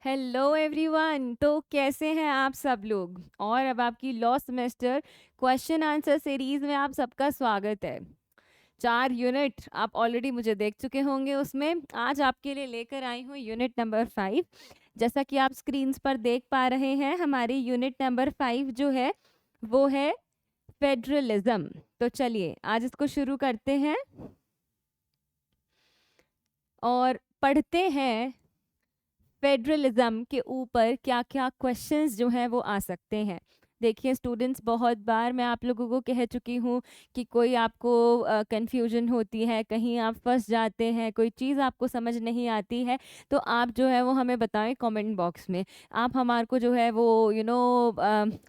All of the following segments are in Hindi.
Hello everyone. तो कैसे हैं आप सब लोग। और अब आपकी law semester question answer series में आप सबका स्वागत है। 4 यूनिट आप ऑलरेडी मुझे देख चुके होंगे। उसमें आज आपके लिए लेकर आई हूँ यूनिट नंबर 5। जैसा कि आप स्क्रीन्स पर देख पा रहे हैं, हमारी यूनिट नंबर 5 जो है वो है फेडरलिज्म। तो चलिए आज इसको शुरू करते हैं और पढ़ते हैं फेडरलिज्म के ऊपर क्या क्या क्वेश्चंस जो हैं वो आ सकते हैं। देखिए स्टूडेंट्स, बहुत बार मैं आप लोगों को कह चुकी हूँ कि कोई आपको कंफ्यूजन होती है, कहीं आप फंस जाते हैं, कोई चीज़ आपको समझ नहीं आती है, तो आप जो है वो हमें बताएं कमेंट बॉक्स में। आप हमारे को जो है वो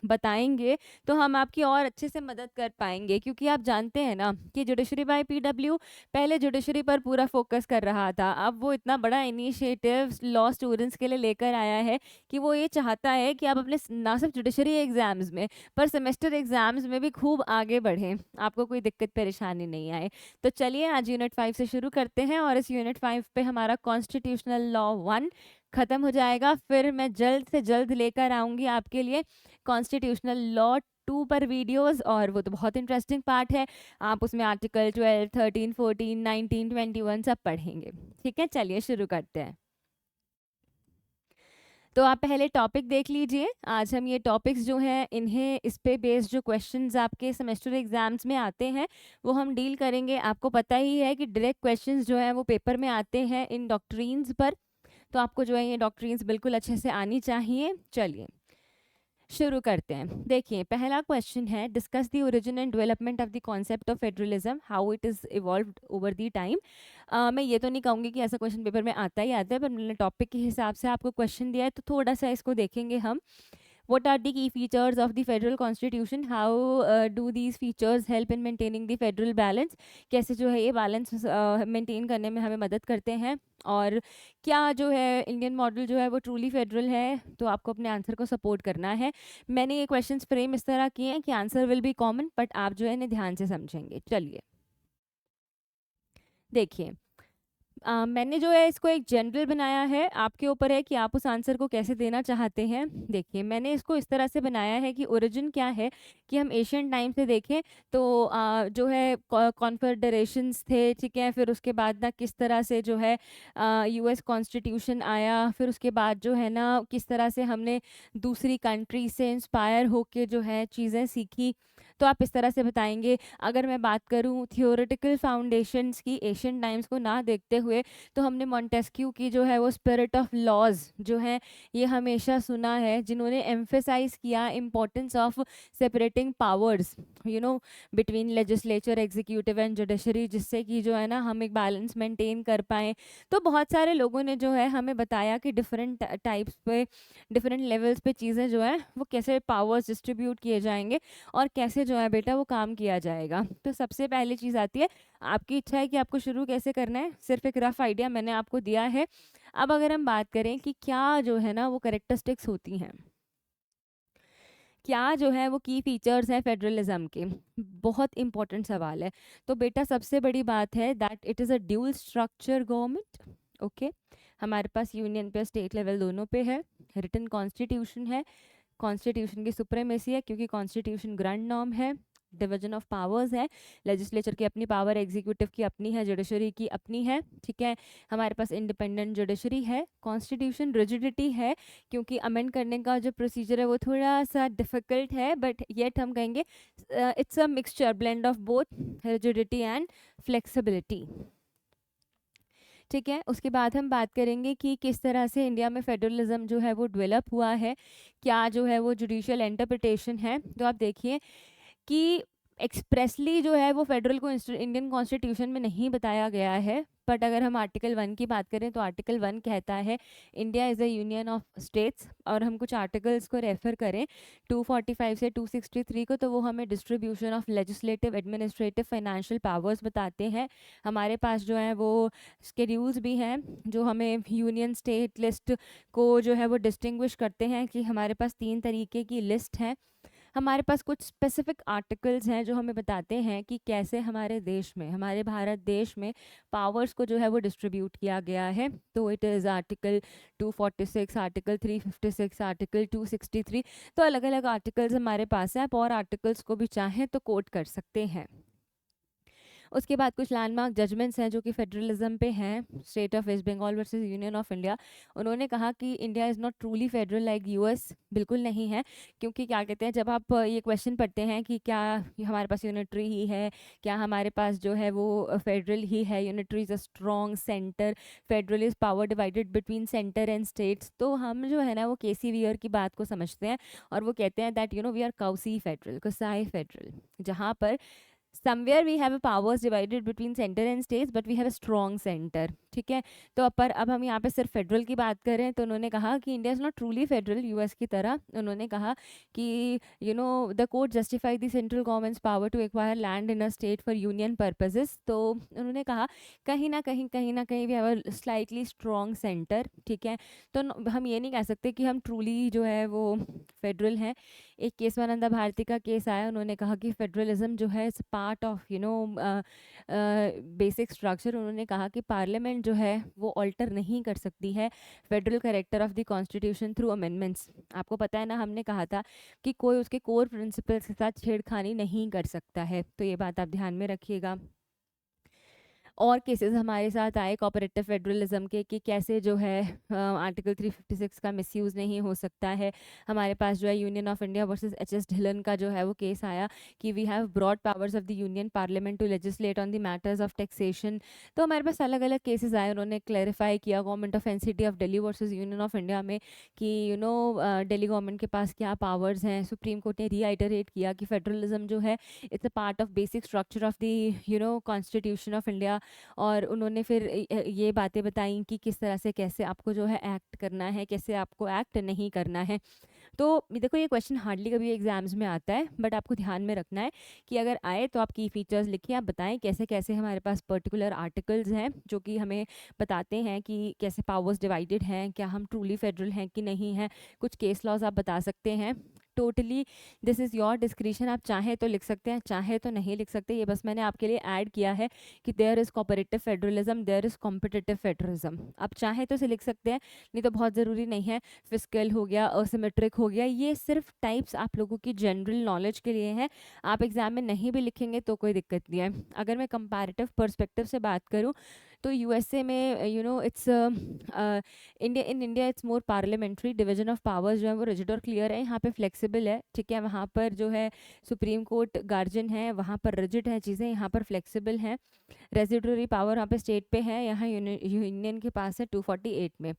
बताएंगे तो हम आपकी और अच्छे से मदद कर पाएंगे। क्योंकि आप जानते हैं ना कि जुडिशरी बाय पीडब्ल्यू पहले जुडिशरी पर पूरा फोकस कर रहा था। अब वो इतना बड़ा इनिशिएटिव लॉ स्टूडेंट्स के लिए लेकर आया है कि वो ये चाहता है कि आप अपने ना सिर्फ जुडिशरी एग्जाम्स में पर सेमेस्टर एग्जाम्स में भी खूब आगे बढ़ें, आपको कोई दिक्कत परेशानी नहीं आए। तो चलिए आज यूनिट 5 से शुरू करते हैं और इस यूनिट 5 पे हमारा कॉन्स्टिट्यूशनल लॉ 1 खत्म हो जाएगा। फिर मैं जल्द से जल्द लेकर आऊंगी आपके लिए कॉन्स्टिट्यूशनल लॉ 2 पर वीडियोस, और वो तो बहुत इंटरेस्टिंग पार्ट है। आप उसमें आर्टिकल 12, 13, 14, 19, 21 सब पढ़ेंगे। ठीक है, चलिए शुरू करते हैं। तो आप पहले टॉपिक देख लीजिए। आज हम ये टॉपिक्स जो हैं इन्हें इस पे बेस्ड जो क्वेश्चंस आपके सेमेस्टर एग्जाम्स में आते हैं वो हम डील करेंगे। आपको पता ही है कि डायरेक्ट क्वेश्चंस जो हैं वो पेपर में आते हैं इन डॉक्ट्रीन्स पर, तो आपको जो है ये डॉक्ट्रीन्स बिल्कुल अच्छे से आनी चाहिए। चलिए शुरू करते हैं। देखिए पहला क्वेश्चन है, discuss the origin and development of the concept of federalism, how it is evolved over the time. मैं ये तो नहीं कहूँगी कि ऐसा क्वेश्चन पेपर में आता ही आता है, पर मैंने टॉपिक के हिसाब से आपको क्वेश्चन दिया है तो थोड़ा सा इसको देखेंगे हम। What are the key features of the federal constitution? How do these features help in maintaining the federal balance? कैसे जो है ये बैलेंस मेंटेन करने में हमें मदद करते हैं। और क्या जो है इंडियन मॉडल जो है वो ट्रूली फेडरल है, तो आपको अपने आंसर को सपोर्ट करना है। मैंने ये क्वेश्चंस फ्रेम इस तरह किए हैं कि answer will be common, but आप जो है इन्हें ध्यान से समझेंगे। चलिए देखिए, मैंने जो है इसको एक जनरल बनाया है, आपके ऊपर है कि आप उस आंसर को कैसे देना चाहते हैं। देखिए मैंने इसको इस तरह से बनाया है कि ओरिजिन क्या है, कि हम एशियन टाइम से देखें तो जो है कॉन्फेडरेशंस थे, ठीक है। फिर उसके बाद ना किस तरह से जो है यूएस कॉन्स्टिट्यूशन आया, फिर उसके बाद जो है ना किस तरह से हमने दूसरी कंट्री से इंस्पायर होके जो है चीज़ें सीखी, तो आप इस तरह से बताएंगे। अगर मैं बात करूं थियोरेटिकल फाउंडेशंस की एशियन टाइम्स को ना देखते हुए, तो हमने मॉन्टेस्क्यू की जो है वो स्पिरिट ऑफ लॉज जो है ये हमेशा सुना है, जिन्होंने एम्फेसाइज किया importance of separating powers between legislature, executive and judiciary, जिससे कि जो है ना हम एक बैलेंस मेंटेन कर पाएँ। तो बहुत सारे लोगों ने जो है हमें बताया कि डिफरेंट टाइप्स पे, डिफरेंट लेवल्स पे चीज़ें जो है वो कैसे पावर्स डिस्ट्रीब्यूट किए जाएंगे और कैसे जो है बेटा वो काम किया जाएगा। तो सबसे पहली चीज़ आती है, आपकी इच्छा है कि आपको शुरू कैसे करना है, सिर्फ एक रफ आइडिया मैंने आपको दिया है। अब अगर हम बात करें कि क्या जो है ना वो करेक्टरिस्टिक्स होती हैं, क्या जो है वो की फीचर्स हैं फेडरलिज्म के, बहुत इंपॉर्टेंट सवाल है। तो बेटा सबसे बड़ी बात है that it is a dual structure government. Okay, हमारे पास यूनियन पे स्टेट लेवल दोनों पे है। रिटन कॉन्स्टिट्यूशन है, कॉन्स्टिट्यूशन की सुप्रीमेसी है क्योंकि कॉन्स्टिट्यूशन ग्रैंड नॉर्म है। डिवीजन ऑफ पावर्स है, लेजिस्लेचर की अपनी पावर, एग्जीक्यूटिव की अपनी है, जुडिशरी की अपनी है, ठीक है। हमारे पास इंडिपेंडेंट जुडिशरी है। कॉन्स्टिट्यूशन रिजिडिटी है क्योंकि अमेंड करने का जो प्रोसीजर है वो थोड़ा सा डिफिकल्ट है, बट येट हम कहेंगे it's a mixture blend of both rigidity and flexibility, ठीक है। उसके बाद हम बात करेंगे कि किस तरह से इंडिया में फेडरलिज्म जो है वो डेवलप हुआ है, क्या जो है वो जुडिशियल इंटरप्रिटेशन है। तो आप देखिए कि एक्सप्रेसली जो है वो फेडरल को इंडियन कॉन्स्टिट्यूशन में नहीं बताया गया है, बट अगर हम आर्टिकल 1 की बात करें तो आर्टिकल 1 कहता है India is a union of states, और हम कुछ आर्टिकल्स को रेफर करें 245 से 263 को, तो वो हमें distribution of legislative, administrative, financial powers बताते हैं। हमारे पास जो है वो स्केड्यूल्स भी हैं जो हमें यूनियन स्टेट लिस्ट को जो है वो डिस्टिंग्विश करते हैं कि हमारे पास 3 तरीके की लिस्ट है। हमारे पास कुछ स्पेसिफिक आर्टिकल्स हैं जो हमें बताते हैं कि कैसे हमारे देश में, हमारे भारत देश में पावर्स को जो है वो डिस्ट्रीब्यूट किया गया है। तो it is article 246, article 356, article 263। तो अलग अलग आर्टिकल्स हमारे पास हैं, आप और आर्टिकल्स को भी चाहें तो कोट कर सकते हैं। उसके बाद कुछ लैंडमार्क जजमेंट्स हैं जो कि फेडरलिज्म पे हैं। State of West Bengal versus union of India, उन्होंने कहा कि India is not truly federal like US. बिल्कुल नहीं है, क्योंकि क्या कहते हैं, जब आप ये क्वेश्चन पढ़ते हैं कि क्या हमारे पास यूनिटरी ही है, क्या हमारे पास जो है वो फेडरल ही है, unitary is a strong centre, federal is power divided between centre and states, तो हम जो है ना वो केसी वियर की बात को समझते हैं और वो कहते हैं that we are quasi federal, quasi federal, जहाँ पर somewhere we have powers divided between centre and states but we have a strong centre. ठीक है, तो पर अब हम यहाँ पे सिर्फ फेडरल की बात करें तो उन्होंने कहा कि India is not truly federal US की तरह। उन्होंने कहा कि the court justify the central government's power to acquire land in a state for union purposes. तो उन्होंने कहा कहीं ना कहीं we have a slightly strong centre. ठीक है, तो हम ये नहीं कह सकते कि हम ट्रूली जो है वो फेडरल हैं। एक केशवानंदा भारती का केस आया, उन्होंने कहा कि फेडरलिज्म जो है it's part of basic structure. उन्होंने कहा कि पार्लियामेंट जो है वो ऑल्टर नहीं कर सकती है federal character of the constitution through amendments. आपको पता है ना, हमने कहा था कि कोई उसके कोर प्रिंसिपल्स के साथ छेड़खानी नहीं कर सकता है, तो ये बात आप ध्यान में रखिएगा। और केसेस हमारे साथ आए कोऑपरेटिव फेडरलिज्म के कि कैसे जो है आर्टिकल 356 का मिसयूज़ नहीं हो सकता है। हमारे पास जो है union of India versus H S. Dhillon का जो है वो केस आया कि we have broad powers of the union parliament to legislate on the matters of taxation. तो हमारे पास अलग अलग केसेस आए, उन्होंने क्लैरिफाई किया government of NCT of Delhi versus union of India में कि दिल्ली गवर्नमेंट के पास क्या पावर्स हैं। सुप्रीम कोर्ट ने रीआइटरेट किया कि फेडरलिज्म जो है it's a part of basic structure of the constitution of India. और उन्होंने फिर ये बातें बताई कि किस तरह से कैसे आपको जो है एक्ट करना है, कैसे आपको एक्ट नहीं करना है। तो देखो ये क्वेश्चन हार्डली कभी एग्जाम्स में आता है, बट आपको ध्यान में रखना है कि अगर आए तो आप की फीचर्स लिखिए, आप बताएं कैसे कैसे हमारे पास पर्टिकुलर आर्टिकल्स हैं जो कि हमें बताते हैं कि कैसे पावर्स डिवाइडेड हैं, क्या हम ट्रूली फेडरल हैं कि नहीं हैं। कुछ केस लॉज आप बता सकते हैं। Totally this is your description, आप चाहे तो लिख सकते हैं, चाहे तो नहीं लिख सकते। ये बस मैंने आपके लिए ऐड किया है कि there is cooperative federalism, there is competitive federalism. आप चाहे तो इसे लिख सकते हैं, नहीं तो बहुत ज़रूरी नहीं है। फिस्कल हो गया, असिमेट्रिक हो गया, ये सिर्फ टाइप्स आप लोगों की जनरल नॉलेज के लिए हैं। आप एग्जाम में नहीं भी लिखेंगे तो कोई दिक्कत नहीं है। अगर मैं कंपैरेटिव पर्सपेक्टिव से बात करूं तो यूएसए में it's India it's more parliamentary, division of powers जो है वो रिजिड और क्लियर है, यहाँ पे फ्लेक्सिबल है। ठीक है, वहाँ पर जो है सुप्रीम कोर्ट गार्जियन है, वहाँ पर रिजिड है चीज़ें, यहाँ पर फ्लेक्सिबल हैं। रेजिडरी पावर वहाँ पे स्टेट पे है, यहाँ यूनियन के पास है 248 में।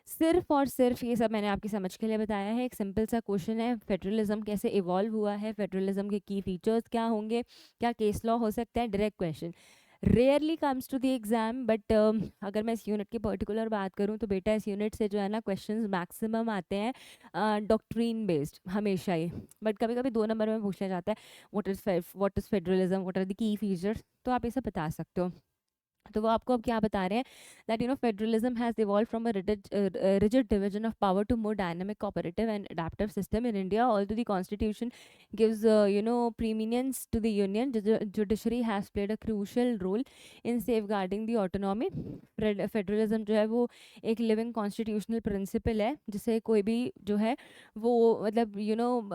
सिर्फ और सिर्फ ये सब मैंने आपकी समझ के लिए बताया है। एक सिंपल सा क्वेश्चन है, फेडरलिज्म कैसे इवॉल्व हुआ है, फेडरलिज्म के की फीचर्स क्या होंगे, क्या केस लॉ हो सकता है। Direct question rarely comes to the exam, but अगर मैं इस यूनिट की पर्टिकुलर बात करूं तो बेटा इस यूनिट से जो है ना क्वेश्चंस मैक्सिमम आते हैं डॉक्ट्रीन बेस्ड हमेशा ही, बट कभी कभी 2 नंबर में पूछा जाता है what is federalism, what are the key features, तो आप ये सब बता सकते हो। तो वो आपको अब क्या बता रहे हैं that federalism has evolve from a rigid division of power to more dynamic, cooperative and adaptive system in India. Although the constitution gives preeminence to the union, judiciary has played a crucial role in safeguarding the autonomy. Federalism जो है वो एक लिविंग कॉन्स्टिट्यूशनल प्रिंसिपल है जिसे कोई भी जो है वो मतलब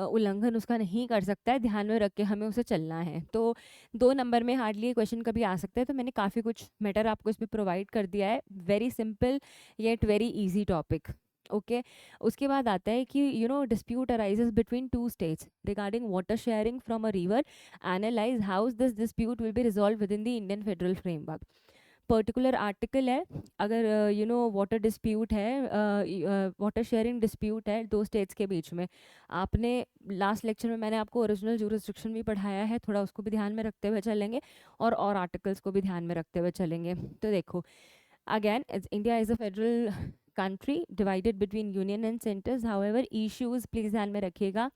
उल्लंघन उसका नहीं कर सकता है, ध्यान में रख के हमें उसे चलना है। तो 2 नंबर में हार्डली क्वेश्चन कभी आ सकता है, तो मैंने काफ़ी कुछ मैटर आपको इसमें प्रोवाइड कर दिया है। Very simple yet very easy topic. Okay, उसके बाद आता है कि dispute arises between two states regarding water sharing from a river, analyse how this dispute will be resolve with in the Indian federal framework. Particular article है, अगर वाटर डिस्प्यूट है, वाटर शेयरिंग डिस्प्यूट है 2 स्टेट्स के बीच में। आपने लास्ट लेक्चर में मैंने आपको ओरिजिनल जुरिस्डिक्शन भी पढ़ाया है, थोड़ा उसको भी ध्यान में रखते हुए चलेंगे और आर्टिकल्स को भी ध्यान में रखते हुए चलेंगे। तो देखो again India is a federal country divided between union and centres, however issues please ध्यान में रखिएगा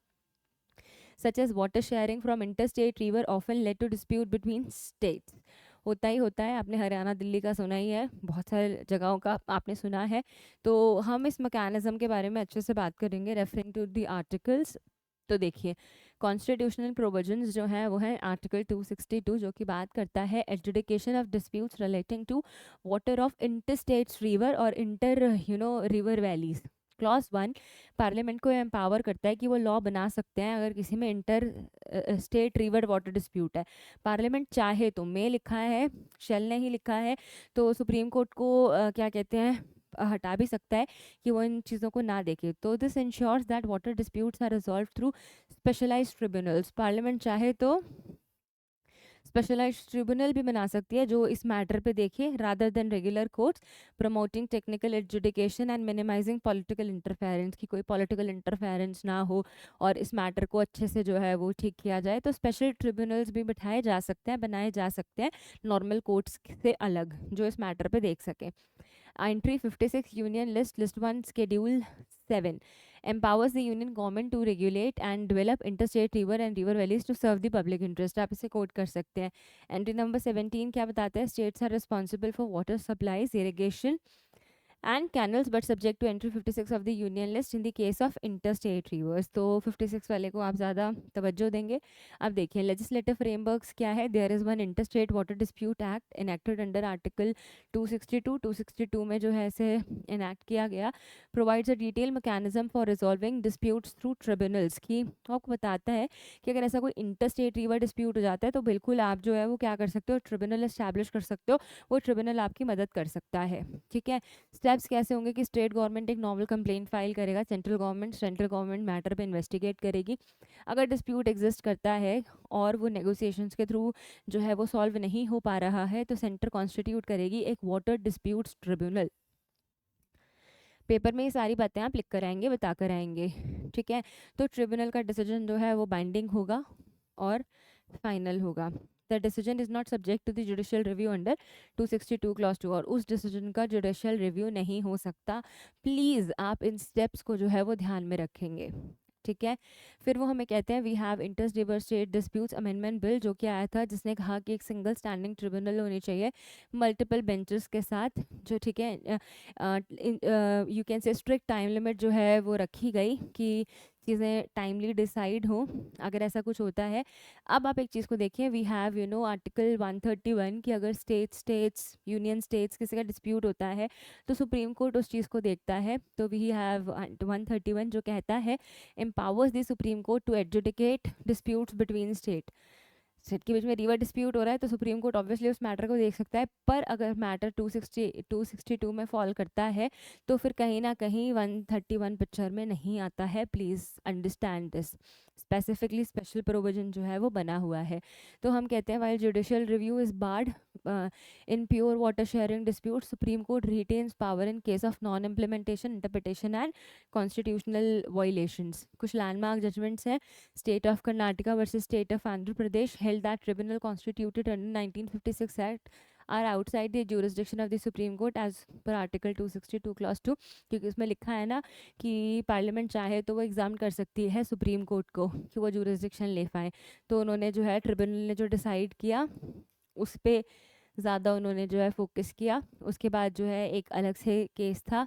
such as water sharing from interstate river often led to dispute between states। होता ही होता है, आपने हरियाणा दिल्ली का सुना ही है, बहुत सारे जगहों का आपने सुना है। तो हम इस मैकेनिज्म के बारे में अच्छे से बात करेंगे रेफरिंग टू द आर्टिकल्स। तो देखिए कॉन्स्टिट्यूशनल प्रोविजंस जो है वो है आर्टिकल 262 जो कि बात करता है adjudication of disputes relating to water of inter states river और inter river valleys. Clause 1 parliament को एम्पावर करता है कि वो लॉ बना सकते हैं अगर किसी में inter state river water dispute है। पार्लियामेंट चाहे तो मे लिखा है, शेल नहीं लिखा है, तो सुप्रीम कोर्ट को क्या कहते हैं हटा भी सकता है कि वो इन चीज़ों को ना देखे। तो this ensures that water disputes are resolve through specialised tribunals. Parliament चाहे तो स्पेशलाइज्ड ट्रिब्यूनल भी बना सकती है जो इस मैटर पे देखे rather than regular courts, promoting technical adjudication and minimising political interference, की कोई पॉलिटिकल इंटरफेरेंस ना हो और इस मैटर को अच्छे से जो है वो ठीक किया जाए। तो स्पेशल ट्रिब्यूनल्स भी बिठाए जा सकते हैं, बनाए जा सकते हैं नॉर्मल कोर्ट्स से अलग, जो इस मैटर पे देख सकें। Entry 56 Union List 1 Schedule 7 empowers the union government to regulate and develop interstate river and river valleys to serve the public interest। आप इसे कोट कर सकते हैं। Entry number 17 क्या बताता है? States are responsible for water supplies, irrigation and canals but subject to entry 56 of the union list in the case of interstate rivers। तो 56 वाले को आप ज़्यादा तवज्जो देंगे। अब देखिए लेजिस्लेटिव फ्रेमवर्क्स क्या है। There is one interstate water dispute act enacted under article 262 में जो है इसे इनेक्ट किया गया। Provides a detail mechanism for resolving disputes through tribunals, की आपको बताता है कि अगर ऐसा कोई इंटरस्टेट रिवर डिस्प्यूट हो जाता है तो बिल्कुल आप जो है वो क्या कर सकते हो, ट्रिब्यूनल इस्टेब्लिश कर सकते हो, वो ट्रिब्यूनल आपकी मदद कर सकता है। ठीक है, स्टेप्स कैसे होंगे कि स्टेट गवर्नमेंट एक नॉर्मल कंप्लेंट फाइल करेगा, सेंट्रल गवर्नमेंट मैटर पे इन्वेस्टिगेट करेगी। अगर डिस्प्यूट एग्जिस्ट करता है और वो नेगोशिएशंस के थ्रू जो है वो सॉल्व नहीं हो पा रहा है तो सेंटर कॉन्स्टिट्यूट करेगी एक वाटर डिस्प्यूट्स ट्रिब्यूनल। पेपर में ये सारी बातें आप लिख कर आएंगे, बता कर आएंगे। ठीक है, तो ट्रिब्यूनल का डिसीजन जो है वो बाइंडिंग होगा और फाइनल होगा। The decision is not subject to the judicial review under 262 clause 2, और उस डिसीजन का जुडिशियल रिव्यू नहीं हो सकता। प्लीज़ आप इन स्टेप्स को जो है वो ध्यान में रखेंगे। ठीक है, फिर वो हमें कहते हैं we have inter river state disputes amendment bill, जो कि आया था जिसने कहा कि एक सिंगल स्टैंडिंग ट्रिब्यूनल होनी चाहिए मल्टीपल बेंचेस के साथ, जो ठीक है you can say strict time limit जो है वो रखी गई कि चीज़ें टाइमली डिसाइड हो अगर ऐसा कुछ होता है। अब आप एक चीज़ को देखिए, वी हैव आर्टिकल 131 कि अगर स्टेट्स यूनियन स्टेट्स किसी का डिस्प्यूट होता है तो सुप्रीम कोर्ट उस चीज़ को देखता है। तो वी हैव 131 जो कहता है empowers the Supreme Court to adjudicate disputes between state के बीच में रिवर डिस्प्यूट हो रहा है तो सुप्रीम कोर्ट ऑब्वियसली उस मैटर को देख सकता है। पर अगर मैटर 262 में फॉल करता है तो फिर कहीं ना कहीं 131 पिक्चर में नहीं आता है। Please understand this, specifically special provision जो है वो बना हुआ है। तो हम कहते हैं while judicial review is barred in pure water sharing dispute, supreme court retains power in case of non implementation, interpretation and constitutional violations. कुछ लैंडमार्क जजमेंट्स हैं। State of Karnataka versus state of Andhra Pradesh held that tribunal constituted under 1956 act are outside the jurisdiction of the supreme court as per article 262 clause 2, क्योंकि उसमें लिखा है ना कि पार्लियामेंट चाहे तो वो एग्जाम कर सकती है सुप्रीम कोर्ट को कि वो jurisdiction ले पाए। तो उन्होंने जो है ट्रिब्यूनल ने जो डिसाइड किया उस पर ज़्यादा उन्होंने जो है फोकस किया। उसके बाद जो है एक अलग से केस था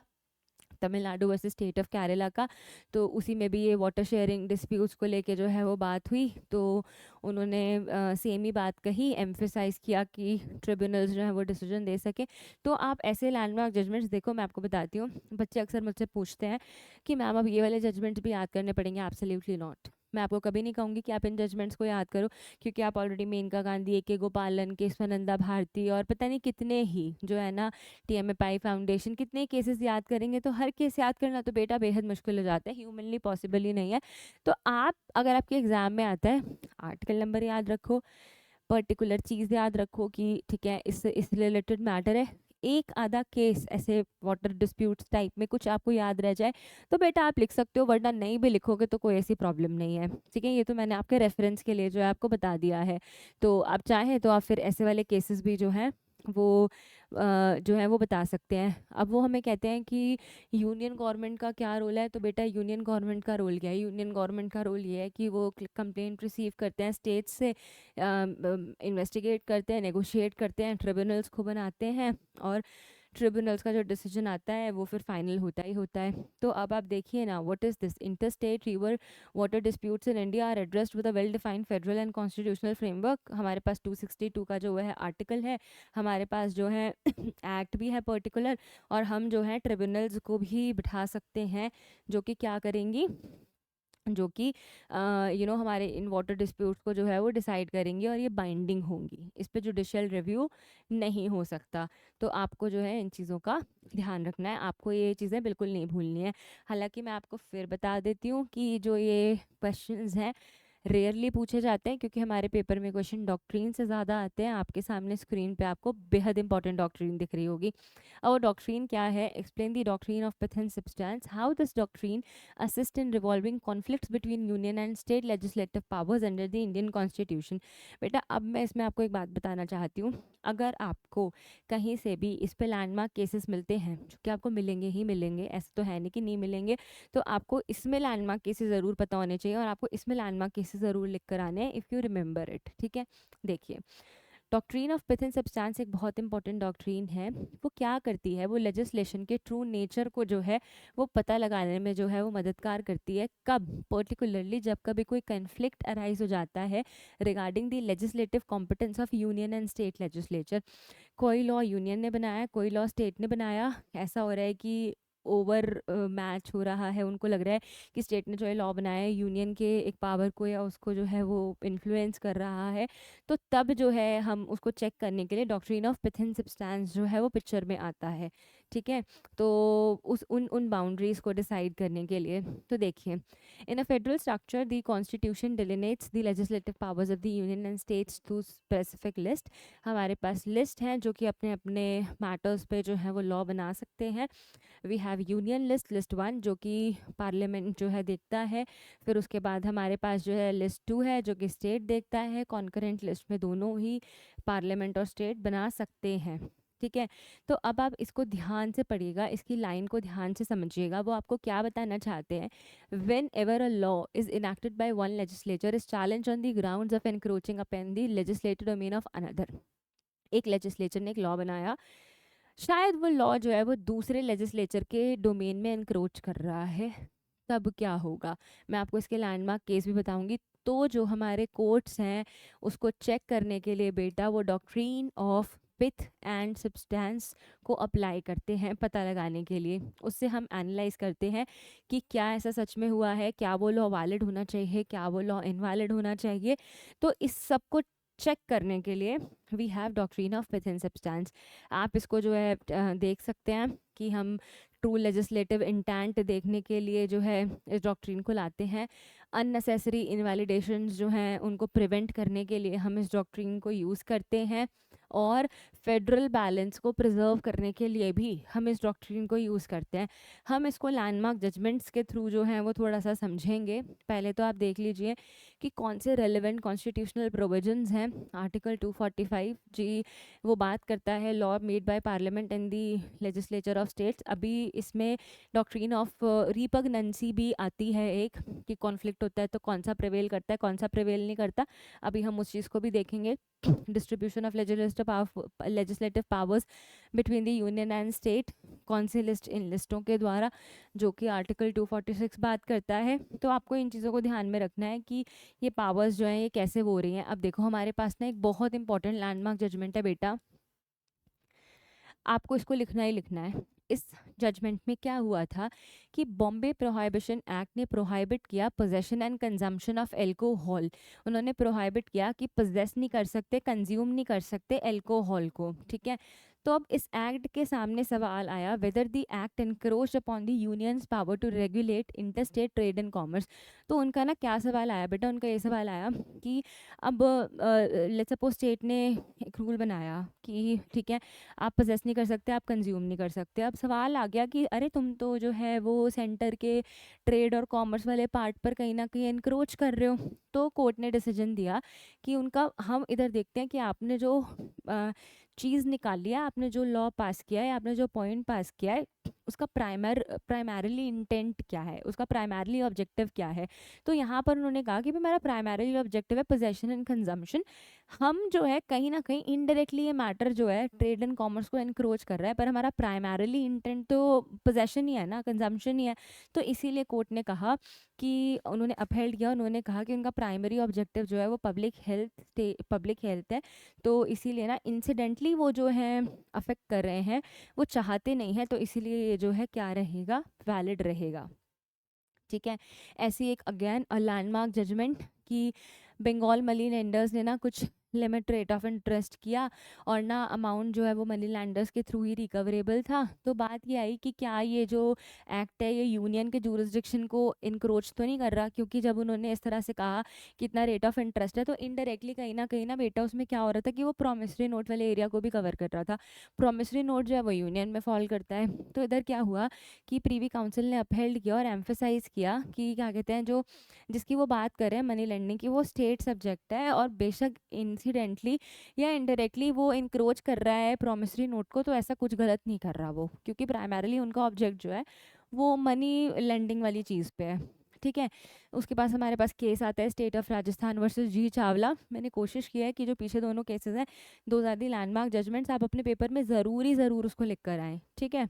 Tamil Nadu versus state of Kerala का, तो उसी में भी ये वाटर शेयरिंग डिस्प्यूट्स को लेके जो है वो बात हुई। तो उन्होंने सेम ही बात कही, एम्फेसाइज किया कि ट्रिब्यूनल्स जो है वो डिसीजन दे सके। तो आप ऐसे लैंडमार्क जजमेंट्स देखो, मैं आपको बताती हूँ। बच्चे अक्सर मुझसे पूछते हैं कि मैम अब ये वाले जजमेंट्स भी याद करने पड़ेंगे। Absolutely not. मैं आपको कभी नहीं कहूँगी कि आप इन जजमेंट्स को याद करो, क्योंकि आप ऑलरेडी मेनका गांधी, ए के गोपालन, केशवानंदा भारती और पता नहीं कितने ही जो है ना TMAPI फाउंडेशन, कितने केसेस याद करेंगे। तो हर केस याद करना तो बेटा बेहद मुश्किल हो जाता है, ह्यूमनली पॉसिबल ही नहीं है। तो आप अगर आपके एग्जाम में आता है आर्टिकल नंबर याद रखो, पर्टिकुलर चीज़ याद रखो कि ठीक है इस रिलेटेड मैटर है। एक आधा केस ऐसे वाटर डिस्प्यूट्स टाइप में कुछ आपको याद रह जाए तो बेटा आप लिख सकते हो, वरना नहीं भी लिखोगे तो कोई ऐसी प्रॉब्लम नहीं है। ठीक है, ये तो मैंने आपके रेफरेंस के लिए जो है आपको बता दिया है। तो आप चाहें तो आप फिर ऐसे वाले केसेस भी जो हैं वो जो है वो बता सकते हैं। अब वो हमें कहते हैं कि यूनियन गवर्नमेंट का क्या रोल है। तो बेटा यूनियन गवर्नमेंट का रोल क्या है? यूनियन गवर्नमेंट का रोल ये है कि वो कंप्लेंट रिसीव करते हैं स्टेट्स से, इन्वेस्टिगेट करते हैं, नेगोशिएट करते हैं, ट्रिब्यूनल्स को बनाते हैं और ट्रिब्यूनल्स का जो डिसीजन आता है वो फिर फाइनल होता ही होता है। तो अब आप देखिए ना, what is this, inter state river water disputes in India are addressed with a well defined federal and constitutional framework. हमारे पास 262 का जो है आर्टिकल है, हमारे पास जो है एक्ट भी है पर्टिकुलर, और हम जो है ट्रिब्यूनल्स को भी बिठा सकते हैं जो कि क्या करेंगी, जो कि हमारे इन वाटर डिस्प्यूट्स को जो है वो डिसाइड करेंगी, और ये बाइंडिंग होंगी, इस पे जुडिशियल रिव्यू नहीं हो सकता। तो आपको जो है इन चीज़ों का ध्यान रखना है, आपको ये चीज़ें बिल्कुल नहीं भूलनी है। हालांकि मैं आपको फिर बता देती हूँ कि जो ये क्वेश्चंस हैं रेयरली पूछे जाते हैं, क्योंकि हमारे पेपर में क्वेश्चन डॉक्ट्रीन से ज़्यादा आते हैं। आपके सामने स्क्रीन पे आपको बेहद इंपॉर्टेंट डॉक्ट्रीन दिख रही होगी। और डॉक्ट्रीन क्या है, explain the doctrine of pith and substance, how this doctrine assist in resolving conflicts between union and state legislative powers under the Indian Constitution। बेटा अब मैं इसमें आपको एक बात बताना चाहती हूँ, अगर आपको कहीं से भी इस पे लैंडमार्क केसेस मिलते हैं, जो कि आपको मिलेंगे ही मिलेंगे, ऐसे तो है नहीं कि नहीं मिलेंगे, तो आपको इसमें लैंडमार्क केसेस ज़रूर पता होने चाहिए, और आपको इसमें लैंडमार्क केसेस ज़रूर लिख कर आने हैं, इफ़ यू रिमेंबर इट। ठीक है, देखिए डॉक्ट्रीन ऑफ पिथन सब्सटेंस एक बहुत इंपॉर्टेंट डॉक्ट्रीन है। वो क्या करती है, वो लेजिस्लेशन के ट्रू नेचर को जो है वो पता लगाने में जो है वो मददगार करती है। कब, पर्टिकुलरली जब कभी कोई कन्फ्लिक्ट अराइज हो जाता है regarding the legislative competence of union and state legislature. कोई लॉ यूनियन ने बनाया, कोई लॉ स्टेट ने बनाया, ऐसा हो रहा है कि ओवर मैच हो रहा है, उनको लग रहा है कि स्टेट ने जो है लॉ बनाया है यूनियन के एक पावर को या उसको जो है वो इन्फ्लुएंस कर रहा है, तो तब जो है हम उसको चेक करने के लिए डॉक्ट्रिन ऑफ पिथन सब्सटेंस जो है वो पिक्चर में आता है। ठीक है, तो उस उन बाउंड्रीज को डिसाइड करने के लिए। तो देखिए, in a federal structure the constitution delineates the legislative powers of the union and states to specific list. हमारे पास लिस्ट हैं जो कि अपने अपने मैटर्स पे जो है वो लॉ बना सकते हैं। We have union list, list 1 जो कि पार्लियामेंट जो है देखता है, फिर उसके बाद हमारे पास जो है लिस्ट 2 है जो कि स्टेट देखता है। कॉन्करेंट लिस्ट में दोनों ही पार्लियामेंट और स्टेट बना सकते हैं। ठीक है, तो अब आप इसको ध्यान से पढ़िएगा, इसकी लाइन को ध्यान से समझिएगा, वो आपको क्या बताना चाहते हैं। When ever a law is enacted by one legislature is challenge on the grounds of encroaching upon the legislative domain of another. एक लेजिस्लेचर ने एक लॉ बनाया, शायद वो लॉ जो है वो दूसरे लेजिस्लेचर के डोमेन में एनक्रोच कर रहा है, तब क्या होगा। मैं आपको इसके लैंडमार्क केस भी बताऊंगी। तो जो हमारे कोर्ट्स हैं उसको चेक करने के लिए बेटा वो doctrine of pith and substance को अप्लाई करते हैं पता लगाने के लिए। उससे हम एनालाइज करते हैं कि क्या ऐसा सच में हुआ है, क्या वो लॉ वैलिड होना चाहिए, क्या वो लॉ इनवैलिड होना चाहिए। तो इस सब को चेक करने के लिए we have doctrine of pith and substance. आप इसको जो है देख सकते हैं कि हम ट्रू लेजिस्लेटिव इंटेंट देखने के लिए जो है इस डॉक्ट्रीन को लाते हैं। अननेसेसरी इनवैलिडेशंस जो हैं उनको प्रिवेंट करने के लिए हम इस डॉक्ट्रीन को यूज़ करते हैं, और फेडरल बैलेंस को प्रिजर्व करने के लिए भी हम इस डॉक्ट्रीन को यूज़ करते हैं। हम इसको लैंडमार्क जजमेंट्स के थ्रू जो है वो थोड़ा सा समझेंगे। पहले तो आप देख लीजिए कि कौन से रेलेवेंट कॉन्स्टिट्यूशनल प्रोविजंस हैं। आर्टिकल 245 जी वो बात करता है law made by parliament and the legislature of states. अभी इसमें डॉक्ट्रीन ऑफ रिपग्नेंसी भी आती है एक, कि कॉन्फ्लिक्ट होता है तो कौन सा प्रिवेल करता है, कौन सा प्रिवेल नहीं करता। अभी हम उस चीज़ को भी देखेंगे। Distribution of legislative powers between the union and state, कौन सी लिस्ट इन लिस्टों के द्वारा, जो कि आर्टिकल 246 बात करता है। तो आपको इन चीज़ों को ध्यान में रखना है कि ये पावर्स जो हैं ये कैसे हो रही हैं। अब देखो हमारे पास ना एक बहुत इंपॉर्टेंट लैंडमार्क जजमेंट है बेटा, आपको इसको लिखना ही लिखना है। इस जजमेंट में क्या हुआ था कि बॉम्बे प्रोहाइबिशन एक्ट ने प्रोहाइबिट किया possession and consumption of alcohol. उन्होंने प्रोहाइबिट किया कि पोजेस नहीं कर सकते, कंज्यूम नहीं कर सकते एल्कोहल को। ठीक है, तो अब इस एक्ट के सामने सवाल आया whether the act encroach upon the union's power to regulate interstate trade and commerce. तो उनका ना क्या सवाल आया बेटा, उनका ये सवाल आया कि अब लेट्स सपोज स्टेट ने एक रूल बनाया कि ठीक है आप पोजेस नहीं कर सकते, आप कंज्यूम नहीं कर सकते। अब सवाल आ गया कि अरे तुम तो जो है वो सेंटर के ट्रेड और कॉमर्स वाले पार्ट पर कहीं ना कहीं एनक्रोच कर रहे हो। तो कोर्ट ने डिसीजन दिया कि उनका हम इधर देखते हैं कि आपने जो चीज़ निकाली है, आपने जो लॉ पास किया है, आपने जो पॉइंट पास किया है, उसका प्राइमरीली इंटेंट क्या है, उसका प्राइमरीली ऑब्जेक्टिव क्या है। तो यहाँ पर उन्होंने कहा कि भाई मेरा प्राइमरीली ऑब्जेक्टिव है पोजेशन एंड कंजम्पशन। हम जो है कहीं ना कहीं इनडायरेक्टली ये मैटर जो है ट्रेड एंड कॉमर्स को इनक्रोच कर रहा है, पर हमारा प्राइमरीली इंटेंट तो पोजेशन ही है ना, कंजम्पशन ही है। तो इसीलिए कोर्ट ने कहा कि उन्होंने अपहेल्ड किया, उन्होंने कहा कि उनका प्राइमरी ऑब्जेक्टिव जो है वो पब्लिक हेल्थ है। तो इसीलिए ना इंसिडेंटली वो जो है अफेक्ट कर रहे हैं, वो चाहते नहीं है, तो इसीलिए ये जो है क्या रहेगा, वैलिड रहेगा। ठीक है। ऐसी एक अगेन लैंडमार्क जजमेंट कि बंगाल मनी लेंडर्स ने ना कुछ लिमिट रेट ऑफ इंटरेस्ट किया और ना अमाउंट जो है वो मनी लैंडर्स के थ्रू ही रिकवरेबल था। तो बात ये आई कि क्या ये जो एक्ट है ये यूनियन के जूरिसडिक्शन को इनक्रोच तो नहीं कर रहा, क्योंकि जब उन्होंने इस तरह से कहा कितना रेट ऑफ इंटरेस्ट है, तो इनडायरेक्टली कहीं ना बेटा उसमें क्या हो रहा था कि वो प्रोमिसरी नोट वाले एरिया को भी कवर कर रहा था। प्रोमिसरी नोट जो है वो यूनियन में फॉल करता है। तो इधर क्या हुआ कि प्रीवी काउंसिल ने अपहेल्ड किया और एम्फेसाइज किया कि क्या कहते हैं, जो जिसकी वो बात कर रहे हैं मनी लेंडिंग की, वो स्टेट सब्जेक्ट है, और बेशक इंसिडेंटली या इनडायरेक्टली वो इंक्रोच कर रहा है प्रोमिसरी नोट को, तो ऐसा कुछ गलत नहीं कर रहा वो, क्योंकि प्राइमरीली उनका ऑब्जेक्ट जो है वो मनी लेंडिंग वाली चीज़ पे है। ठीक है। उसके पास हमारे पास केस आता है स्टेट ऑफ राजस्थान वर्सेस जी चावला। मैंने कोशिश की है कि जो पीछे दोनों केसेस हैं, दो दी लैंडमार्क जजमेंट्स, आप अपने पेपर में ज़रूर उसको लिख कर आएँ। ठीक है।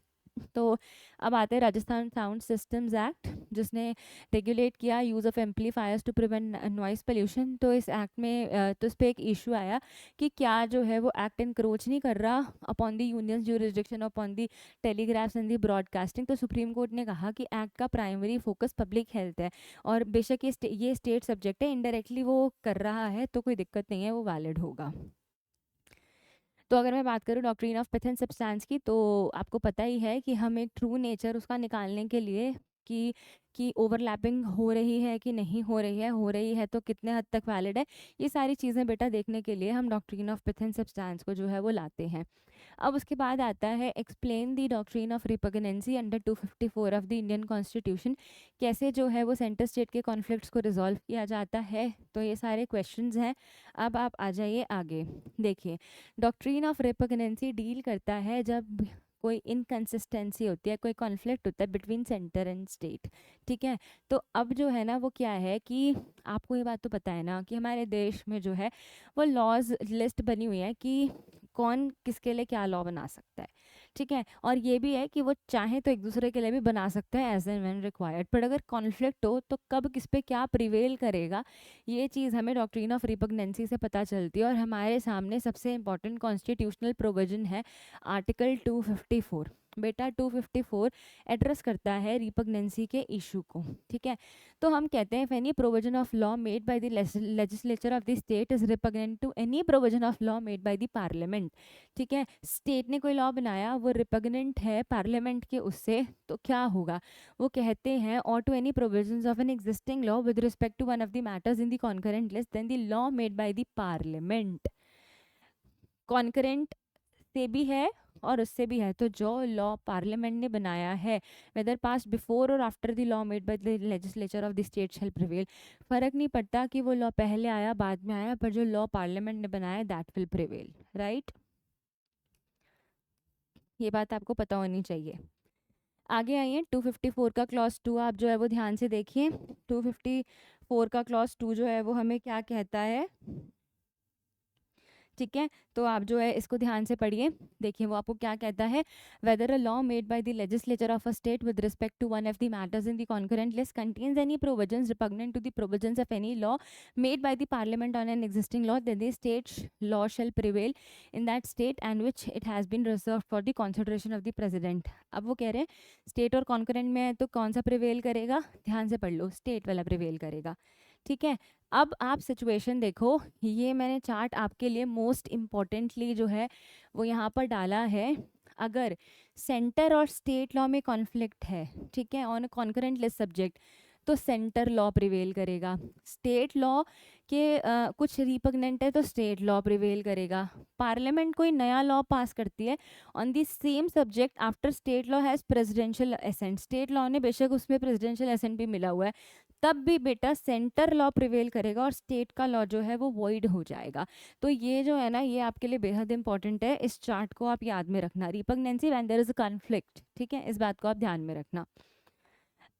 तो अब आते हैं राजस्थान साउंड सिस्टम्स एक्ट, जिसने रेगुलेट किया use of amplifiers to prevent noise pollution. तो इस एक्ट में तो इस पर एक इशू आया कि क्या जो है वो एक्ट इंक्रोच नहीं कर रहा upon the union jurisdiction upon the telegraphs and the broadcasting. तो सुप्रीम कोर्ट ने कहा कि एक्ट का प्राइमरी फोकस पब्लिक हेल्थ है, और बेशक ये स्टेट सब्जेक्ट है, इनडायरेक्टली वो कर रहा है तो कोई दिक्कत नहीं है, वो वैलिड होगा। तो अगर मैं बात करूँ doctrine of pith and substance की, तो आपको पता ही है कि हमें ट्रू नेचर उसका निकालने के लिए कि ओवरलैपिंग हो रही है कि नहीं हो रही है तो कितने हद तक वैलिड है, ये सारी चीज़ें बेटा देखने के लिए हम doctrine of pith and substance को जो है वो लाते हैं। अब उसके बाद आता है explain the doctrine of repugnancy under 254 of the Indian constitution. कैसे जो है वो सेंटर स्टेट के कॉन्फ्लिक्ट्स को रिजॉल्व किया जाता है। तो ये सारे क्वेश्चंस हैं। अब आप आ जाइए आगे। देखिए, डॉक्ट्रिन ऑफ रिपग्नेंसी डील करता है जब कोई इनकन्सिस्टेंसी होती है, कोई कॉन्फ्लिक्ट होता है बिटवीन सेंटर एंड स्टेट। ठीक है। तो अब जो है ना वो क्या है कि आपको ये बात तो पता है ना कि हमारे देश में जो है वो लॉज लिस्ट बनी हुई है कि कौन किसके लिए क्या लॉ बना सकता है। ठीक है। और ये भी है कि वो चाहे तो एक दूसरे के लिए भी बना सकते हैं एज एंड व्हेन रिक्वायर्ड, पर अगर कॉन्फ्लिक्ट हो तो कब किस पे क्या प्रिवेल करेगा, ये चीज़ हमें डॉक्ट्रिन ऑफ रिपग्नेंसी से पता चलती है। और हमारे सामने सबसे इंपॉर्टेंट कॉन्स्टिट्यूशनल प्रोविजन है आर्टिकल 254। बेटा 254 एड्रेस करता है रिपग्नेंसी के इशू को। ठीक है। तो हम कहते हैं, if any provision of law made by the legislature of the state is repugnant to any provision of law made by the parliament. ठीक है। स्टेट ने कोई लॉ बनाया, वो रिपग्नेंट है पार्लियामेंट के उससे, तो क्या होगा, वो कहते हैं और to any provisions of an existing law with respect to one of the matters in the concurrent list then the law made by the parliament. Concurrent से भी है और उससे भी है, तो जो लॉ पार्लियामेंट ने बनाया है, वेदर पास बिफोर और after the law made by the legislature of the state shall prevail. फर्क नहीं पड़ता कि वो लॉ पहले आया बाद में आया, पर जो लॉ पार्लियामेंट ने बनाया दैट विल प्रिवेल। राइट, ये बात आपको पता होनी चाहिए। आगे आइए 254 का क्लॉज 2, आप जो है वो ध्यान से देखिए। 254 का क्लॉज 2 जो है वो हमें क्या कहता है। ठीक है। तो आप जो है इसको ध्यान से पढ़िए। देखिए वो आपको क्या कहता है, whether a law made by the legislature of a state with respect to one of the matters in the concurrent list contains any provisions repugnant to the provisions of any law made by the parliament on an existing law, then the state law shall prevail in that state and which it has been reserved for the consideration of the president. अब वो कह रहे हैं स्टेट और कॉन्करेंट में है तो कौन सा प्रिवेल करेगा, ध्यान से पढ़ लो, स्टेट वाला प्रिवेल करेगा। ठीक है। अब आप सिचुएशन देखो, ये मैंने चार्ट आपके लिए मोस्ट इम्पॉर्टेंटली जो है वो यहाँ पर डाला है। अगर सेंटर और स्टेट लॉ में कॉन्फ्लिक्ट है, ठीक है, on a concurrent list subject, तो सेंटर लॉ प्रिवेल करेगा। स्टेट लॉ के कुछ रिपग्नेंट है तो स्टेट लॉ प्रिवेल करेगा। पार्लियामेंट कोई नया लॉ पास करती है on the same subject after state law has presidential assent, state law ने बेशक उसमें प्रेसिडेंशियल एसेंट भी मिला हुआ है, तब भी बेटा सेंटर लॉ प्रिवेल करेगा और स्टेट का लॉ जो है वो वॉइड हो जाएगा। तो ये जो है ना, ये आपके लिए बेहद इंपॉर्टेंट है, इस चार्ट को आप याद में रखना। Repugnancy when there is a conflict, ठीक है, इस बात को आप ध्यान में रखना।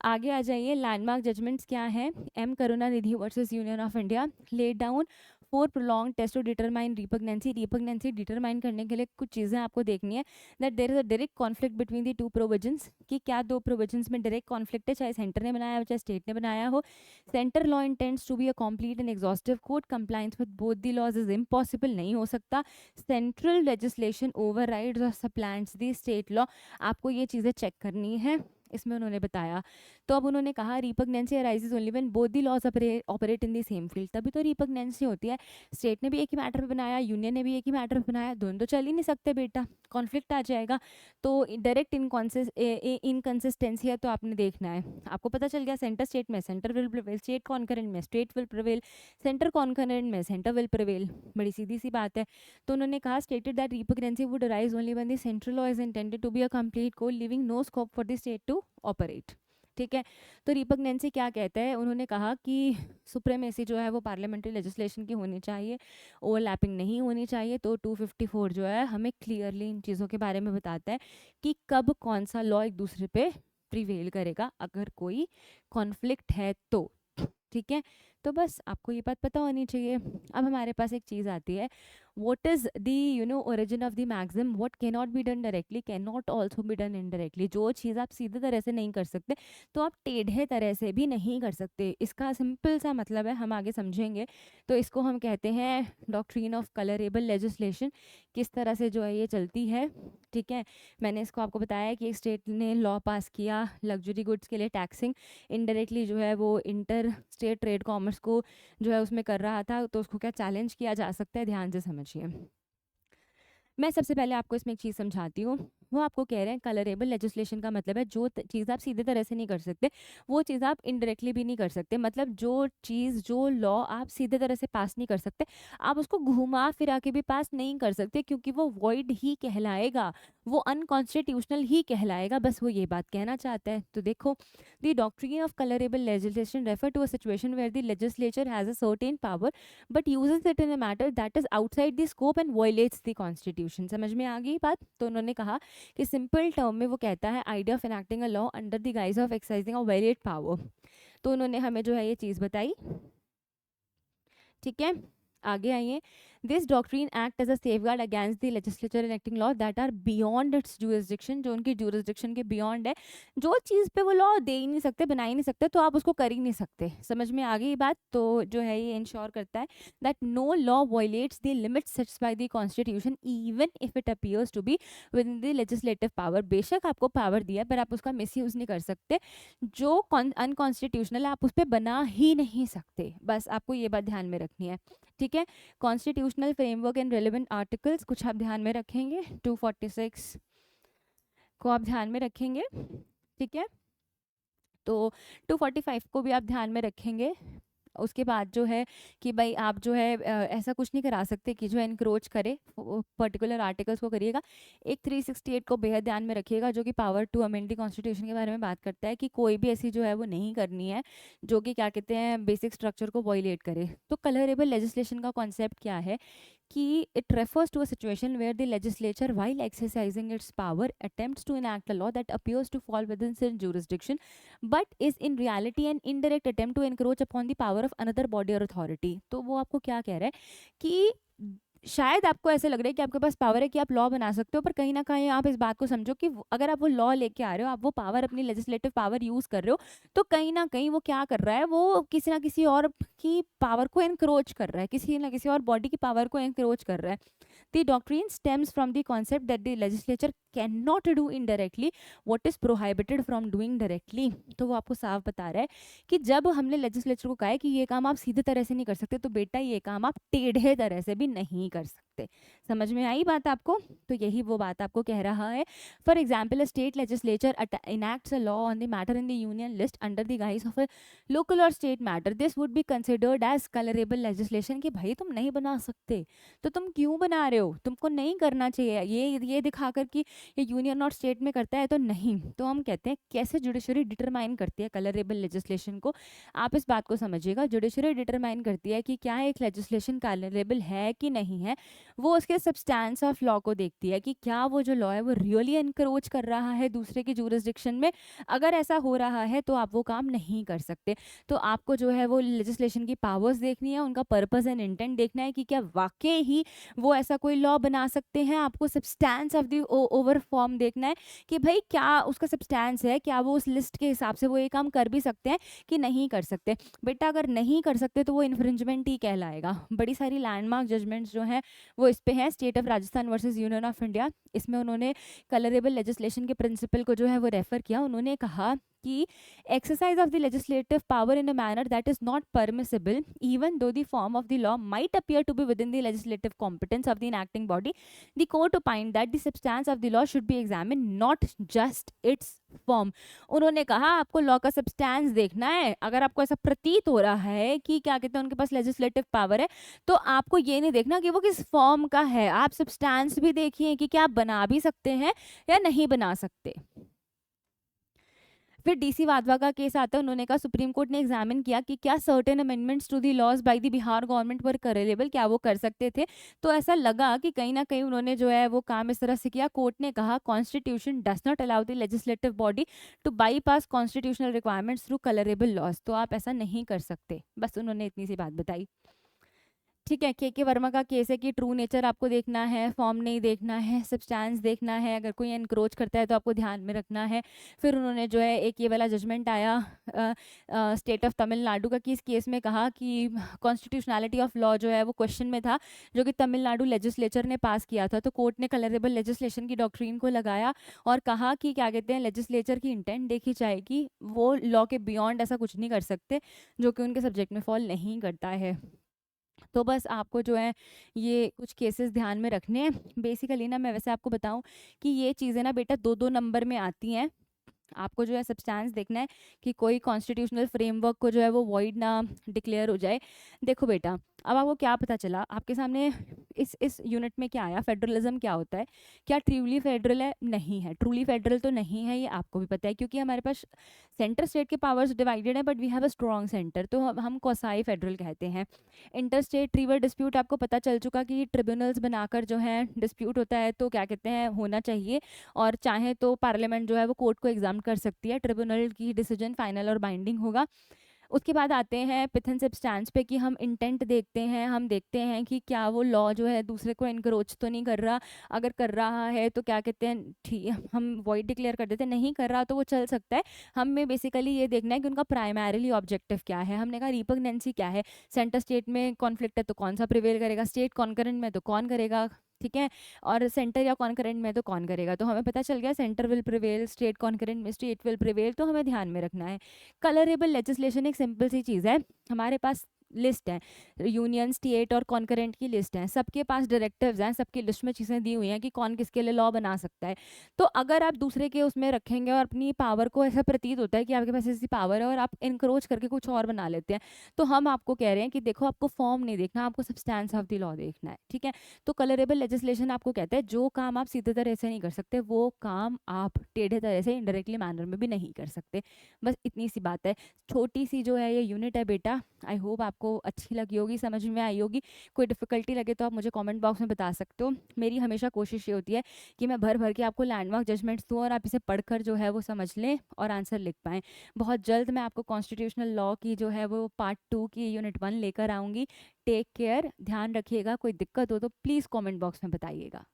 आगे आ जाइए, लैंडमार्क जजमेंट्स क्या है। M Karunanidhi versus union of India laid down 4 prolong test to determine repugnancy. Repugnancy determine करने के लिए कुछ चीज़ें आपको देखनी है, that there is a direct conflict between the two provisions, कि क्या दो प्रोविजंस में डायरेक्ट कॉन्फ्लिक्ट है, चाहे सेंटर ने बनाया हो चाहे स्टेट ने बनाया हो। Centre law intends to be a complete and exhaustive code, compliance with both the laws is impossible, नहीं हो सकता। सेंट्रल लेजिस्लेशन ओवरराइड्स और सप्लांट्स द स्टेट लॉ, आपको ये चीज़ें चेक करनी है, इसमें उन्होंने बताया। तो अब उन्होंने कहा repugnancy arises only when both the laws operate in the same field, तभी तो रिपग्नेंसी होती है। स्टेट ने भी एक ही मैटर पे बनाया, यूनियन ने भी एक ही मैटर पे बनाया, दोनों तो चल ही नहीं सकते बेटा, कॉन्फ्लिक्ट आ जाएगा। तो डायरेक्ट इनकंसिस्टेंसी है, तो आपने देखना है। आपको पता चल गया, सेंटर स्टेट में centre will prevail, state concurrent में state will prevail, centre concurrent में सेंटर विल प्रिवेल, बड़ी सीधी सी बात है। तो उन्होंने कहा stated that repugnancy would arise only when the central law is intended to be a complete code leaving no scope for the state to operate, ठीक है। तो रिपग्नेंसी क्या कहता है, उन्होंने कहा कि सुप्रीमेसी जो है वो पार्लियामेंट्री लेजिस्लेशन की होनी चाहिए, ओवरलैपिंग नहीं होनी चाहिए। तो 254 जो है हमें क्लियरली इन चीज़ों के बारे में बताता है कि कब कौन सा लॉ एक दूसरे पे प्रिवेल करेगा अगर कोई कॉन्फ्लिक्ट है तो, ठीक है। तो बस आपको ये बात पता होनी चाहिए। अब हमारे पास एक चीज़ आती है, what is the origin of the maxim, what cannot be done directly cannot also be done indirectly। जो चीज़ आप सीधे तरह से नहीं कर सकते तो आप टेढ़े तरह से भी नहीं कर सकते, इसका सिंपल सा मतलब है, हम आगे समझेंगे। तो इसको हम कहते हैं डॉक्ट्रिन ऑफ कलरेबल लेजिस्लेशन, किस तरह से जो है ये चलती है, ठीक है। मैंने इसको आपको बताया कि एक स्टेट ने लॉ पास किया लग्जरी गुड्स के लिए टैक्सिंग, इनडायरेक्टली जो है वो इंटर स्टेट ट्रेड कॉमर्स को जो है उसमें कर रहा था, तो उसको क्या चैलेंज किया जा सकता है, ध्यान से समझिए। मैं सबसे पहले आपको इसमें एक चीज़ समझाती हूँ। वो आपको कह रहे हैं कलरेबल लेजिस्लेशन का मतलब है जो चीज़ आप सीधे तरह से नहीं कर सकते वो चीज़ आप इनडायरेक्टली भी नहीं कर सकते। मतलब जो चीज़, जो लॉ आप सीधे तरह से पास नहीं कर सकते, आप उसको घुमा फिरा के भी पास नहीं कर सकते, क्योंकि वो वॉइड ही कहलाएगा, वो अनकॉन्स्टिट्यूशनल ही कहलाएगा। बस वो ये बात कहना चाहता है। तो देखो, the doctrine of colourable legislation refer to a situation where the legislature has a certain power but uses it in a matter that is outside the scope and violates the constitution. समझ में आ गई बात। तो उन्होंने कहा कि सिंपल टर्म में वो कहता है idea of enacting a law under the guise of exercising a violate power. तो उन्होंने हमें जो है ये चीज़ बताई, ठीक है। आगे आइए, this doctrine act as a safeguard against the legislature enacting law that are beyond its jurisdiction, जो उनकी जुरिस्डिक्शन के बियॉन्ड है, जो चीज़ पे वो लॉ दे ही नहीं सकते, बना ही नहीं सकते, तो आप उसको कर ही नहीं सकते। समझ में आ गई बात। तो जो है ये इंश्योर करता है that no law violates the limits sets by the constitution even if it appears to be within the legislative power. बेशक आपको पावर दिया है पर आप उसका मिसयूज नहीं कर सकते, जो अनकॉन्स्टिट्यूशनल है आप उस पर बना ही नहीं सकते। बस आपको ये बात ध्यान में रखनी है, ठीक है। Constitutional framework and relevant articles कुछ आप ध्यान में रखेंगे, 246 को आप ध्यान में रखेंगे, ठीक है। तो 245 को भी आप ध्यान में रखेंगे। उसके बाद जो है कि भाई आप जो है ऐसा कुछ नहीं करा सकते कि जो है इनक्रोच करे, पर्टिकुलर आर्टिकल्स को करिएगा। एक 368 को बेहद ध्यान में रखिएगा, जो कि power to amend the constitution के बारे में बात करता है कि कोई भी ऐसी जो है वो नहीं करनी है जो कि क्या कहते हैं बेसिक स्ट्रक्चर को वायलेट करे। तो कलरेबल लेजिस्लेशन का कॉन्सेप्ट क्या है कि it refers to a situation where the legislature while exercising its power attempts to enact a law that appears to fall within its jurisdiction but is in reality an indirect attempt to encroach upon the power of another body or authority। तो वो आपको क्या कह रहा है कि शायद आपको ऐसे लग रहा है कि आपके पास पावर है कि आप लॉ बना सकते हो, पर कहीं ना कहीं आप इस बात को समझो कि अगर आप वो लॉ लेके आ रहे हो, आप वो पावर, अपनी लेजिस्लेटिव पावर यूज कर रहे हो, तो कहीं ना कहीं वो क्या कर रहा है, वो किसी ना किसी और की पावर को एनक्रोच कर रहा है, किसी ना किसी और बॉडी की पावर को एनक्रोच कर रहा है। The doctrine stems from the concept that the legislature cannot do indirectly what is prohibited from doing directly। तो वो आपको साफ बता रहा है कि जब हमने लेजिस्लेचर को कहा है कि ये काम आप सीधे तरह से नहीं कर सकते, तो बेटा ये काम आप टेढ़े तरह से भी नहीं नहीं कर सकते। समझ में आई बात आपको? तो यही वो बात आपको कह रहा है। For example, a state legislature enacts a law on the matter in the union list under the guise of a local or state matter. This would be considered as colorable legislation कि भाई तुम नहीं बना सकते तो तुम क्यों बना रहे हो, तुमको नहीं करना चाहिए, ये दिखाकर कि ये यूनियन और स्टेट में करता है तो नहीं। तो हम कहते हैं कैसे जुडिशरी डिटरमाइन करती है कलरेबल लेजिस्लेशन को। आप इस बात को समझिएगा, जुडिशरी डिटरमाइन करती है कि क्या एक लेजिस्लेशन कलरेबल है कि नहीं है। वो उसके सब्सटेंस ऑफ लॉ को देखती है कि क्या वो जो लॉ है वो रियली एनक्रोच कर रहा है दूसरे की जुरिस्डिक्शन में। अगर ऐसा हो रहा है तो आप वो काम नहीं कर सकते। तो आपको जो है वो लेजिस्लेशन की पावर्स देखनी है, उनका पर्पस एंड इंटेंट देखना है कि क्या वाकई ही वो ऐसा कोई लॉ बना सकते हैं। आपको substance of the over form देखना है कि भाई क्या उसका सब्सटेंस है, क्या वो उस लिस्ट के हिसाब से वो ये काम कर भी सकते हैं कि नहीं कर सकते। बेटा अगर नहीं कर सकते तो वो इन्फ्रिंजमेंट ही कहलाएगा। बड़ी सारी लैंडमार्क जजमेंट्स जो हैं वो इस पे हैं, state of Rajasthan versus union of India. इसमें उन्होंने कलरेबल लेजिस्लेशन के प्रिंसिपल को जो है वो रेफर किया। उन्होंने कहा कि exercise of the legislative power in a manner that is not permissible even though the form of the law might appear to be within the legislative competence of the enacting body, the court opined that the substance of the law should be examined, not just its form. उन्होंने कहा आपको लॉ का सब्सटेंस देखना है। अगर आपको ऐसा प्रतीत हो रहा है कि क्या कहते हैं उनके पास लेजिस्लेटिव पावर है तो आपको ये नहीं देखना कि वो किस फॉर्म का है, आप सब्सटेंस भी देखिए कि क्या आप बना भी सकते हैं या नहीं बना सकते। फिर डीसी वाधवा का केस आता है। उन्होंने कहा सुप्रीम कोर्ट ने एग्जामिन किया कि क्या certain amendments to the laws by the Bihar government were colourable, क्या वो कर सकते थे। तो ऐसा लगा कि कहीं ना कहीं उन्होंने जो है वो काम इस तरह से किया। कोर्ट ने कहा constitution does not allow the legislative body to bypass constitutional requirements through colourable laws, तो आप ऐसा नहीं कर सकते। बस उन्होंने इतनी सी बात बताई। ठीक है, के वर्मा का केस है कि ट्रू नेचर आपको देखना है, फॉर्म नहीं देखना है, सब्सटेंस देखना है। अगर कोई एनक्रोच करता है तो आपको ध्यान में रखना है। फिर उन्होंने जो है एक ये वाला जजमेंट आया स्टेट ऑफ तमिलनाडु का, कि इस केस में कहा कि कॉन्स्टिट्यूशनैलिटी ऑफ लॉ जो है वो क्वेश्चन में था जो कि तमिलनाडु लेजिस्लेचर ने पास किया था। तो कोर्ट ने कलरेबल लेजिस्लेशन की डॉक्ट्रीन को लगाया और कहा कि क्या कहते हैं लेजिस्लेचर की इंटेंट देखी जाएगी, वो लॉ के बियॉन्ड ऐसा कुछ नहीं कर सकते जो कि उनके सब्जेक्ट में फॉल नहीं करता है। तो बस आपको जो है ये कुछ केसेस ध्यान में रखने हैं। बेसिकली ना मैं वैसे आपको बताऊं कि ये चीज़ें ना बेटा 2-2 नंबर में आती हैं। आपको जो है सब्सटेंस देखना है कि कोई कॉन्स्टिट्यूशनल फ्रेमवर्क को जो है वो वॉइड ना डिक्लेयर हो जाए। देखो बेटा, अब आपको क्या पता चला, आपके सामने इस यूनिट में क्या आया, फेडरलिज्म क्या होता है, क्या ट्रूली फेडरल है, नहीं है, ट्रूली फेडरल तो नहीं है, ये आपको भी पता है क्योंकि हमारे पास सेंटर स्टेट के पावर्स डिवाइडेड है but we have a strong centre, तो हम क्वासाई फेडरल कहते हैं। इंटर स्टेट रिवर डिस्प्यूट आपको पता चल चुका कि ट्रिब्यूनल्स बनाकर जो है डिस्प्यूट होता है तो क्या कहते हैं होना चाहिए, और चाहे तो पार्लियामेंट जो है वो कोर्ट को एग्जाम कर सकती है, ट्रिब्यूनल की डिसीजन फाइनल और बाइंडिंग होगा। उसके बाद आते हैं पिथन सब्सटेंस पे कि हम इंटेंट देखते हैं, हम देखते हैं कि क्या वो लॉ जो है दूसरे को इनक्रोच तो नहीं कर रहा, अगर कर रहा है तो क्या कहते हैं ठीक हम वॉइड डिक्लेयर कर देते हैं, नहीं कर रहा तो वो चल सकता है। हमें बेसिकली ये देखना है कि उनका प्राइमरीली ऑब्जेक्टिव क्या है। हमने कहा रिपग्नेंसी क्या है, सेंटर स्टेट में कॉन्फ्लिक्ट है तो कौन सा प्रिवेल करेगा, स्टेट कॉन्करेंट में तो कौन करेगा, ठीक है, और सेंटर या कॉन्करेंट में तो कौन करेगा। तो हमें पता चल गया centre will prevail, state concurrent में स्टेट विल प्रिवेल, तो हमें ध्यान में रखना है। कलरेबल लेजिस्लेशन एक सिंपल सी चीज़ है, हमारे पास लिस्ट है, यूनियन स्टेट और कॉन्करेंट की लिस्ट है, सबके पास डायरेक्टिव्स हैं, सबकी लिस्ट में चीज़ें दी हुई हैं कि कौन किसके लिए लॉ बना सकता है। तो अगर आप दूसरे के उसमें रखेंगे और अपनी पावर को ऐसा प्रतीत होता है कि आपके पास ऐसी पावर है और आप इनक्रोच करके कुछ और बना लेते हैं, तो हम आपको कह रहे हैं कि देखो आपको फॉर्म नहीं देखना, आपको सब्सटेंस ऑफ द लॉ देखना है, ठीक है। तो कलरेबल लेजिस्लेशन आपको कहता है जो काम आप सीधे तरह से नहीं कर सकते वो काम आप टेढ़े तरह से इनडायरेक्टली मैनर में भी नहीं कर सकते। बस इतनी सी बात है, छोटी सी जो है ये यूनिट है बेटा। आई होप आपको अच्छी लगी होगी, समझ में आई होगी। कोई डिफिकल्टी लगे तो आप मुझे कमेंट बॉक्स में बता सकते हो। मेरी हमेशा कोशिश ये होती है कि मैं भर भर के आपको लैंडमार्क जजमेंट्स दूँ और आप इसे पढ़कर जो है वो समझ लें और आंसर लिख पाएँ। बहुत जल्द मैं आपको कॉन्स्टिट्यूशनल लॉ की जो है वो पार्ट 2 की यूनिट 1 लेकर आऊँगी। टेक केयर, ध्यान रखिएगा। कोई दिक्कत हो तो प्लीज़ कमेंट बॉक्स में बताइएगा।